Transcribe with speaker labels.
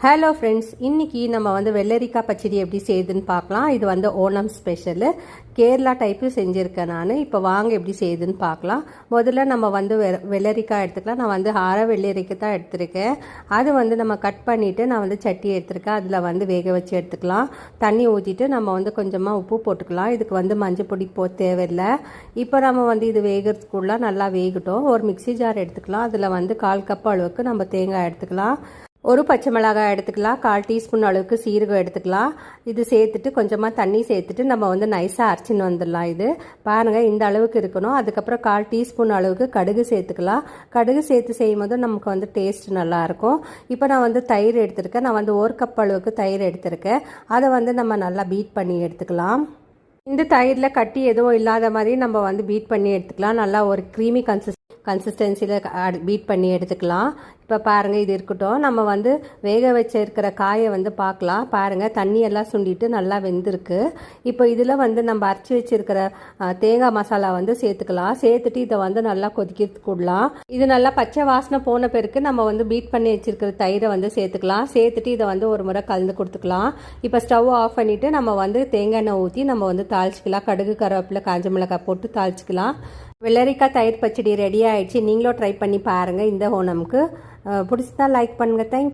Speaker 1: Hello friends, இன்றைக்கி நம்ம வெள்ளரிக்காய் பச்சடி எப்படி செய்யுதுன்னு பார்க்கலாம். இது ஓணம் ஸ்பெஷலு. கேரளா டைப்பு செஞ்சுருக்கேன் நான். இப்போ வாங்க எப்படி செய்யுதுன்னு பார்க்கலாம். முதல்ல நம்ம வெள்ளரிக்காய் எடுத்துக்கலாம். நான் அரை வெள்ளரிக்காய் தான் எடுத்திருக்கேன். அது நம்ம கட் பண்ணிவிட்டு நான் சட்டி எடுத்திருக்கேன். அதில் வேக வச்சு எடுத்துக்கலாம். தண்ணி ஊற்றிட்டு நம்ம கொஞ்சமாக உப்பு போட்டுக்கலாம். இதுக்கு மஞ்சள் பொடி தேவையில்லை. இப்போ நம்ம இது வேகிறதுக்குள்ள நல்லா வேகட்டும். ஒரு மிக்சி ஜார் எடுத்துக்கலாம். அதில் 1/4 கப் அளவுக்கு நம்ம தேங்காய் எடுத்துக்கலாம். ஒரு பச்சை மிளகாய் எடுத்துக்கலாம். 1/4 டீஸ்பூன் அளவுக்கு சீரகம் எடுத்துக்கலாம். இது சேர்த்துட்டு கொஞ்சமாக தண்ணி சேர்த்துட்டு நம்ம நைஸாக அரைச்சின்னு வந்துடலாம். இது பாருங்கள், இந்த அளவுக்கு இருக்கணும். அதுக்கப்புறம் 1/4 டீஸ்பூன் அளவுக்கு கடுகு சேர்த்துக்கலாம். கடுகு சேர்த்து செய்யும் போது நமக்கு டேஸ்ட் நல்லாயிருக்கும். இப்போ நான் தயிர் எடுத்திருக்கேன். நான் 1 கப் அளவுக்கு தயிர் எடுத்திருக்கேன். அதை நம்ம நல்லா பீட் பண்ணி எடுத்துக்கலாம். இந்த தயிரில் கட்டி எதுவும் இல்லாத மாதிரி நம்ம பீட் பண்ணி எடுத்துக்கலாம். நல்லா ஒரு க்ரீமி கன்சிஸ்டன்சியில் பீட் பண்ணி எடுத்துக்கலாம். இப்போ பாருங்கள், இது இருக்கட்டும். நம்ம வேக வச்சிருக்கிற காயை பார்க்கலாம். பாருங்கள், தண்ணியெல்லாம் சுண்டிட்டு நல்லா வெந்திருக்கு. இப்போ இதில் நம்ம அரைச்சி வச்சிருக்கிற தேங்காய் மசாலா சேர்த்துக்கலாம். சேர்த்துட்டு இதை நல்லா கொதிக்கிறதுக்கு விடலாம். இது நல்லா பச்சை வாசனை போன பிறகு நம்ம பீட் பண்ணி வச்சிருக்கிற தயிரை சேர்த்துக்கலாம். சேர்த்துட்டு இதை ஒரு முறை கலந்து கொடுத்துக்கலாம். இப்போ ஸ்டவ் ஆஃப் பண்ணிவிட்டு நம்ம தேங்காய் எண்ணெய் ஊற்றி நம்ம தாளிச்சிக்கலாம். கடுகு, கருவேப்பிலை, காஞ்ச மிளகாய் போட்டு தாளிச்சிக்கலாம். வெள்ளரிக்காய் தயிர் பச்சடி ரெடி ஆகிடுச்சு. நீங்களும் ட்ரை பண்ணி பாருங்கள். இந்த ஓணமுக்கு பிடிச்சதா லைக் பண்ணுங்கள். தேங்க்யூ.